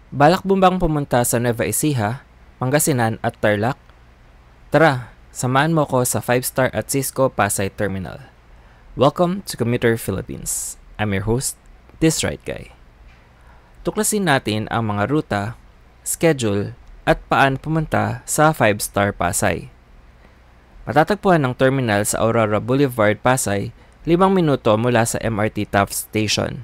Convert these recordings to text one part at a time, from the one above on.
Balak mo bang pumunta sa Nueva Ecija, Pangasinan at Tarlac? Tara, samahan mo ko sa 5-star at Cisco Pasay Terminal. Welcome to Commuter Philippines. I'm your host, This Right Guy. Tuklasin natin ang mga ruta, schedule, at paano pumunta sa 5-star Pasay. Matatagpuan ng terminal sa Aurora Boulevard, Pasay, 5 minuto mula sa MRT Taft Station.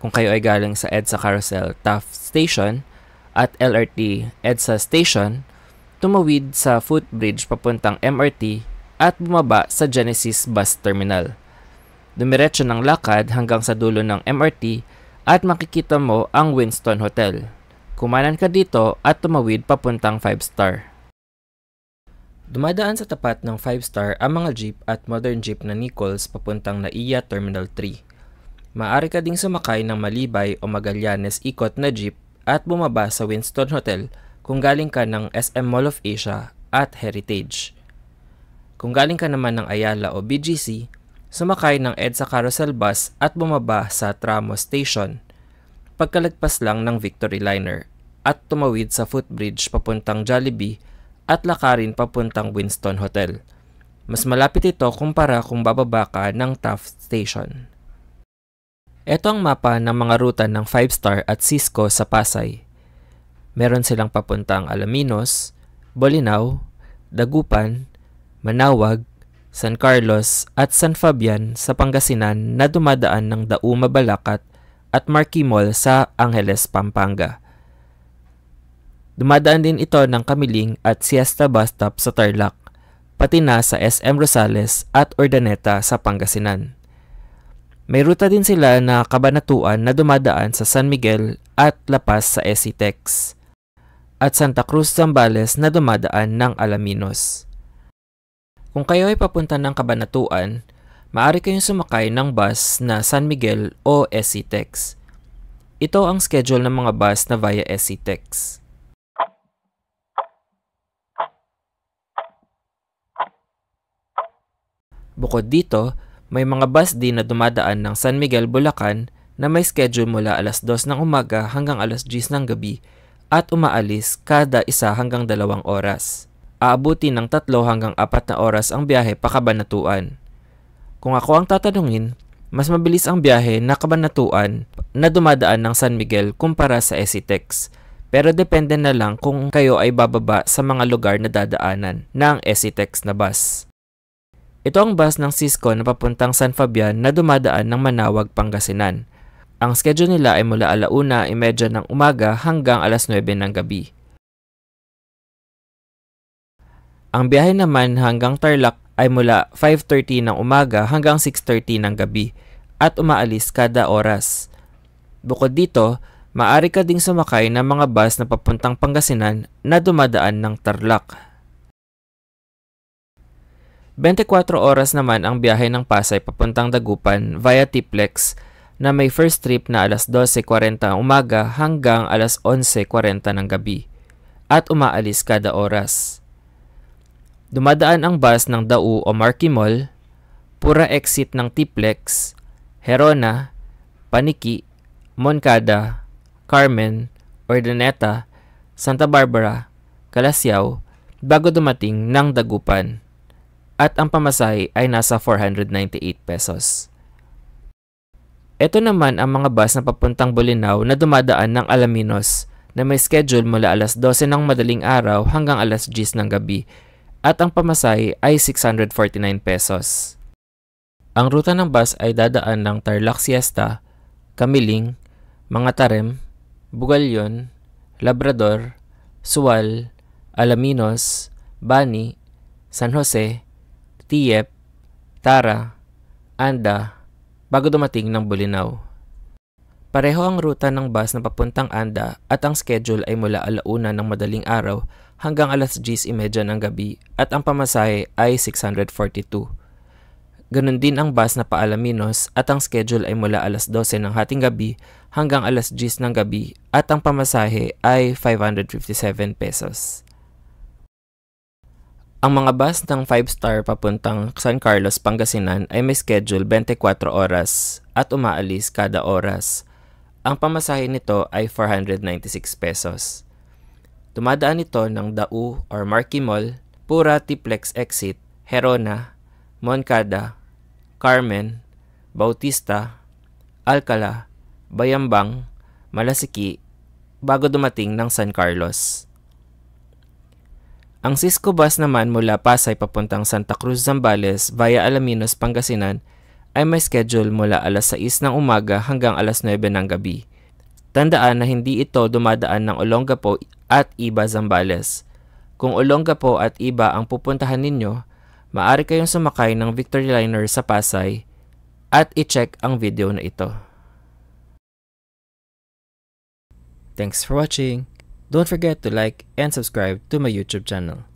Kung kayo ay galing sa EDSA Carousel Taft Station at LRT EDSA Station, tumawid sa footbridge papuntang MRT at bumaba sa Genesis Bus Terminal. Dumiretso ng lakad hanggang sa dulo ng MRT at makikita mo ang Winston Hotel. Kumanan ka dito at tumawid papuntang 5-star. Dumadaan sa tapat ng 5-star ang mga jeep at modern jeep na Nichols papuntang NAIA Terminal 3. Maaari ka ding sumakay ng Malibay o Magallanes ikot na jeep at bumaba sa Winston Hotel kung galing ka ng SM Mall of Asia at Heritage. Kung galing ka naman ng Ayala o BGC, sumakay ng EDSA Carousel Bus at bumaba sa Tramo Station. Pagkalagpas lang ng Victory Liner at tumawid sa footbridge papuntang Jollibee at lakarin papuntang Winston Hotel. Mas malapit ito kumpara kung bababa ka ng Taft Station. Ito ang mapa ng mga ruta ng 5-star at Cisco sa Pasay. Meron silang papuntang Alaminos, Bolinao, Dagupan, Manawag, San Carlos at San Fabian sa Pangasinan na dumadaan ng Dao Mabalacat at Marquee Mall sa Angeles, Pampanga. Dumadaan din ito ng Kamiling at Siesta Bus Stop sa Tarlac, pati na sa SM Rosales at Urdaneta sa Pangasinan. May ruta din sila na Cabanatuan na dumadaan sa San Miguel at La Paz sa SCTEX at Santa Cruz, Zambales na dumadaan ng Alaminos. Kung kayo ay papunta ng Cabanatuan, maaari kayong sumakay ng bus na San Miguel o SCTEX. Ito ang schedule ng mga bus na via SCTEX. Bukod dito, may mga bus din na dumadaan ng San Miguel, Bulacan na may schedule mula alas 2 ng umaga hanggang alas 10 ng gabi at umaalis kada 1 hanggang 2 oras. Aabuti ng 3 hanggang 4 na oras ang biyahe pa Cabanatuan. Kung ako ang tatanungin, mas mabilis ang biyahe na Cabanatuan na dumadaan ng San Miguel kumpara sa SCTEX. Pero depende na lang kung kayo ay bababa sa mga lugar na dadaanan ng SCTEX na bus. Ito ang bus ng Cisco na papuntang San Fabian na dumadaan ng Manawag, Pangasinan. Ang schedule nila ay mula 1:30 ng umaga hanggang alas 9 ng gabi. Ang biyahe naman hanggang Tarlac ay mula 5:30 ng umaga hanggang 6:30 ng gabi at umaalis kada oras. Bukod dito, maaari ka ding sumakay ng mga bus na papuntang Pangasinan na dumadaan ng Tarlac. 24 oras naman ang biyahe ng Pasay papuntang Dagupan via Tiplex na may first trip na alas 12:40 ng umaga hanggang alas 11:40 ng gabi at umaalis kada oras. Dumadaan ang bus ng Dao o Marquee Mall, pura exit ng Tiplex, Herona, Paniki, Moncada, Carmen, Urdaneta, Santa Barbara, Calasiao bago dumating ng Dagupan. At ang pamasahe ay nasa 498 pesos. Ito naman ang mga bus na papuntang Bolinao na dumadaan ng Alaminos na may schedule mula alas 12 ng madaling araw hanggang alas 10 ng gabi at ang pamasahe ay 649 pesos. Ang ruta ng bus ay dadaan ng Tarlac Siesta, Kamiling, Mga Tarem, Bugalyon, Labrador, Sual, Alaminos, Bani, San Jose, Tiep, Tara, Anda, bago dumating ng Bolinao. Pareho ang ruta ng bus na papuntang Anda at ang schedule ay mula 1:00 ng madaling araw hanggang alas 10:30 ng gabi at ang pamasahe ay 642. Ganon din ang bus na pa-Alaminos at ang schedule ay mula alas 12 ng hating gabi hanggang alas 10 ng gabi at ang pamasahe ay 557 pesos. Ang mga bus ng 5-star papuntang San Carlos, Pangasinan ay may schedule 24 oras at umaalis kada oras. Ang pamasahe nito ay 496 pesos. Dumadaan ito ng Dau or Marquee Mall, Pura Tiplex Exit, Herona, Moncada, Carmen, Bautista, Alcala, Bayambang, Malasiki, bago dumating ng San Carlos. Ang Cisco bus naman mula Pasay papuntang Santa Cruz, Zambales via Alaminos, Pangasinan ay may schedule mula alas 6 ng umaga hanggang alas 9 ng gabi. Tandaan na hindi ito dumadaan ng Olongapo at Iba, Zambales. Kung Olongapo at Iba ang pupuntahan ninyo, maaari kayong sumakay ng Victoryliner sa Pasay at i-check ang video na ito. Thanks for watching. Don't forget to like and subscribe to my YouTube channel.